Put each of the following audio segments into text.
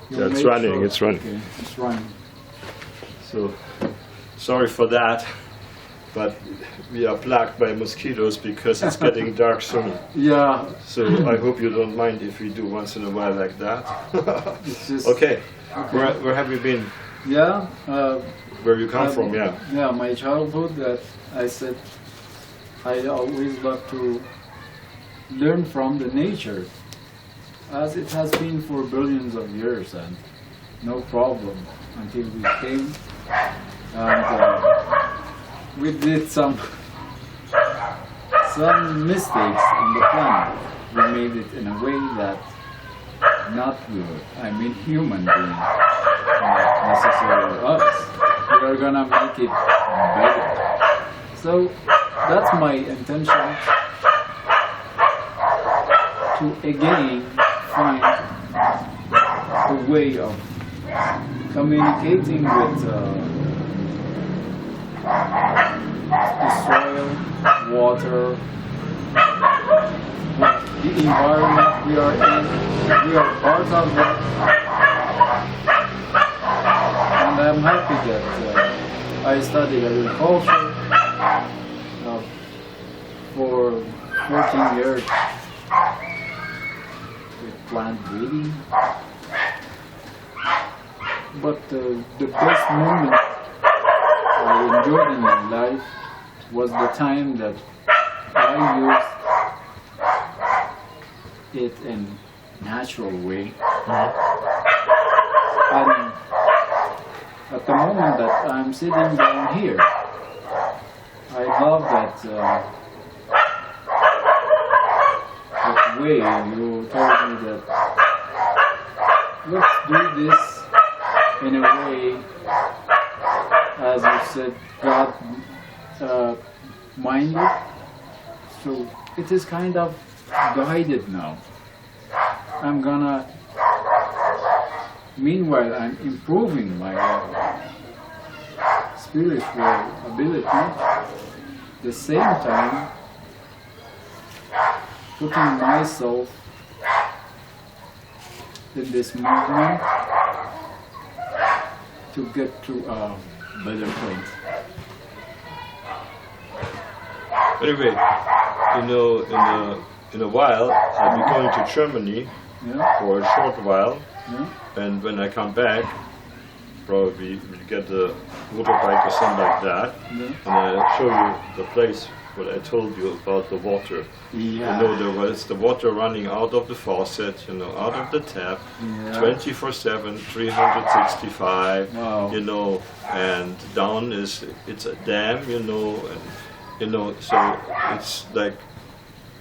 Yeah, it's running, sure. it's running. Okay, it's running. So, sorry for that, but we are plagued by mosquitoes because it's getting dark soon. Yeah. So I hope you don't mind if we do once in a while like that. It's just, Okay, where have you been? Yeah. Where you come from, yeah. Yeah, my childhood, that I said I always love to learn from the nature, as it has been for billions of years, and no problem until we came and we did some mistakes in the planet. We made it in a way that not good. I mean, human beings, not necessarily us. We are gonna make it better. So that's my intention, to again find a way of communicating with the soil, water, the environment we are in. We are part of it, and I'm happy that I studied agriculture for 14 years with plant breeding. But the best moment I enjoyed in my life was the time that I used it in natural way. And at the moment that I'm sitting down here, I love that that way you told me that let's do this in a way, as you said, God minded. So it is kind of guided now. Meanwhile, I'm improving my spiritual ability, at the same time putting myself in this movement to get to a better place. Anyway, in a while, I'll be going to Germany for a short while, and when I come back, probably we'll get a motorbike or something like that, and I'll show you the place what I told you about the water. Yeah. There was the water running out of the faucet, out of the tap, 24/7, 365, Wow. and down it's a dam, and so it's like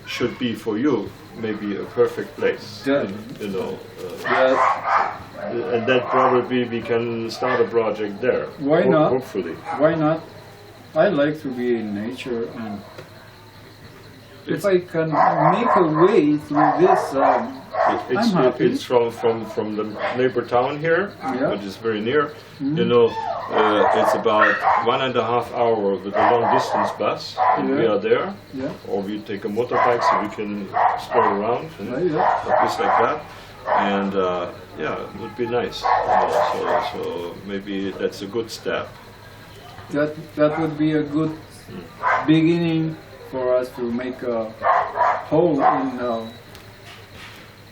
should be for you maybe a perfect place, and that probably we can start a project there. Why not? Hopefully. Why not? I like to be in nature, and if I can make a way through this, I'm happy. It's from the neighbor town here, which is very near. It's about 1.5 hours with a long distance bus, and we are there. Or we take a motorbike so we can stroll around and a place like that. And it would be nice. So maybe that's a good step. That would be a good beginning for us to make a hole in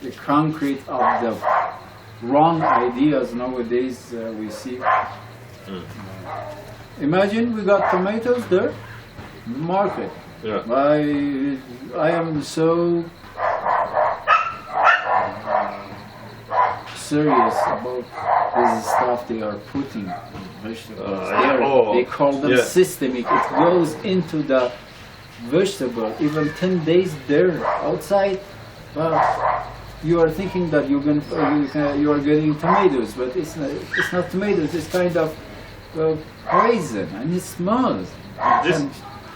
the concrete of the wrong ideas nowadays we see. Imagine we got tomatoes there, market. I am so serious about this stuff they are putting on vegetables. They call them systemic. It goes into the vegetable. Even 10 days there outside, you are thinking that you are getting tomatoes, but it's not tomatoes. It's kind of poison, and it smells.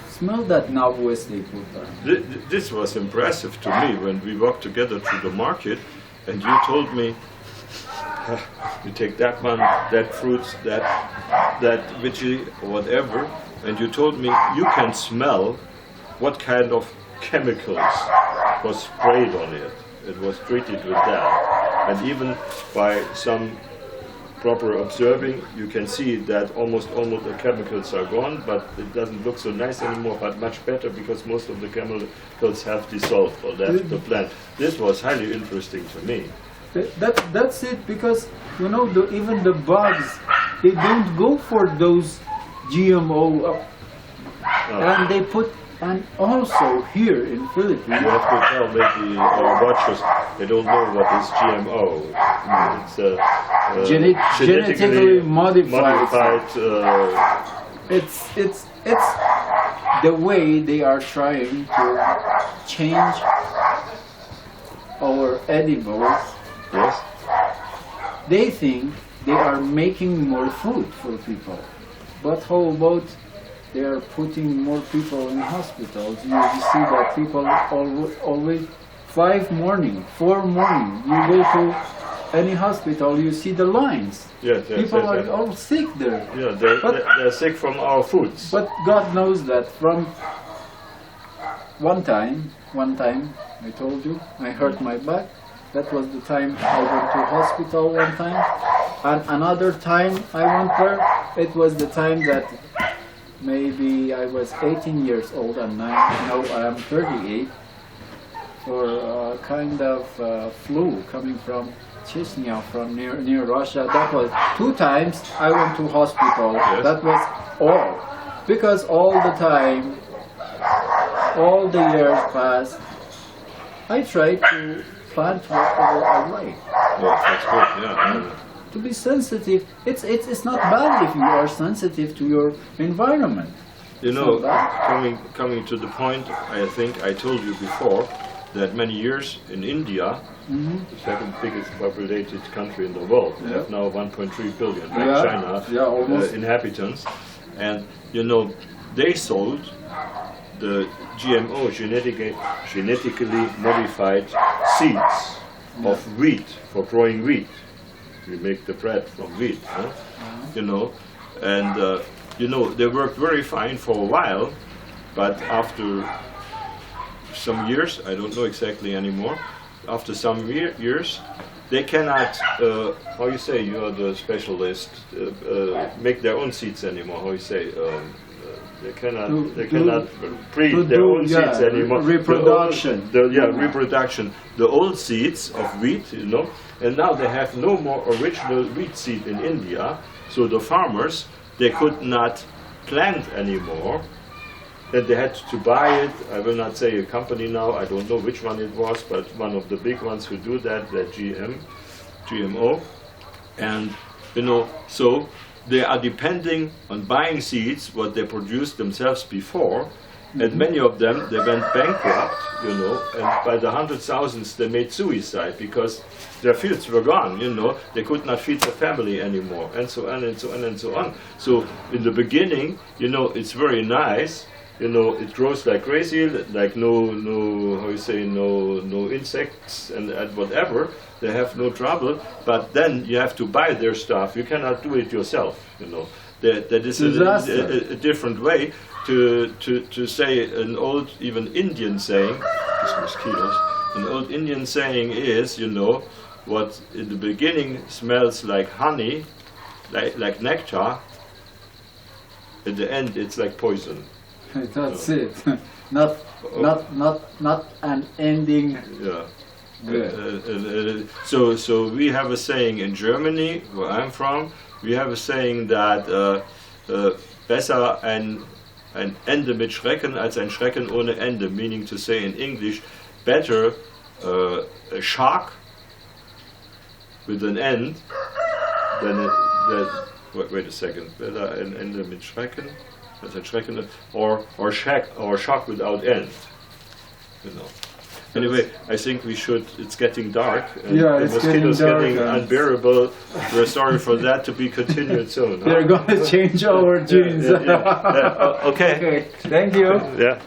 Smell that knobwest they put on. This was impressive to me when we walked together through the market, and you told me. You take that one, that fruits, that veggie, or whatever, and you told me you can smell what kind of chemicals was sprayed on it. It was treated with that. and even by some proper observing, you can see that almost all of the chemicals are gone, but it doesn't look so nice anymore, but much better because most of the chemicals have dissolved or left the plant. This was highly interesting to me. That's it, because you know even the bugs, they don't go for those GMO, and they put. And also here in Philippines, you have to tell maybe our watchers they don't know what is GMO. It's genetically modified. It's the way they are trying to change our edibles. Yes. They think they are making more food for people, but how about they are putting more people in hospitals? You see that people always 4 morning, you go to any hospital, you see the lines. Yes, people are all sick there. Yeah, they're sick from our foods. But God knows that from one time, I told you, I hurt my back. That was the time I went to hospital one time. And another time I went there, it was the time that maybe I was 18 years old and now I am 38 for a kind of flu coming from Chechnya, from near Russia. That was 2 times I went to hospital. Yes. That was all. Because all the time, all the years passed, I tried to plant whatever I like. Well, that's good, yeah. To be sensitive, it's not bad if you are sensitive to your environment. You know, coming to the point, I think I told you before that many years in India, the second biggest populated country in the world, they have now 1.3 billion, like China, inhabitants, and you know, they sold the GMO, genetically modified seeds of wheat for growing wheat. We make the bread from wheat, huh? You know, and you know, they worked very fine for a while, but after some years, I don't know exactly anymore, after some years, they cannot, how you say, you are the specialist, make their own seeds anymore, how you say, they cannot breed their own seeds anymore. Reproduction. Reproduction. The old seeds of wheat, you know, and now they have no more original wheat seed in India, so the farmers, they could not plant anymore, and they had to buy it. I will not say a company now, I don't know which one it was, but one of the big ones who do that, GMO, and you know, so they are depending on buying seeds what they produced themselves before, and many of them, they went bankrupt, you know, and by the 100,000s they made suicide because their fields were gone, you know, they could not feed the family anymore, and so on and so on and so on. So in the beginning, you know, it's very nice, you know, it grows like crazy, like no insects and whatever. They have no trouble, but then you have to buy their stuff. You cannot do it yourself, you know. That is a different way to say an old, even Indian saying, an old Indian saying is, you know, what in the beginning smells like honey, like nectar, at the end it's like poison. That's it. Not an ending. Yeah. So we have a saying in Germany, where I'm from, we have a saying that besser ein Ende mit Schrecken als ein Schrecken ohne Ende, meaning to say in English, better a shock with an end than wait a second, better ein Ende mit Schrecken als ein Schrecken, or shock without end, you know. Anyway, I think we should, it's getting dark, and the mosquitoes getting unbearable. We're sorry for that, to be continued soon. They're going to change our genes. Okay. Thank you. Yeah.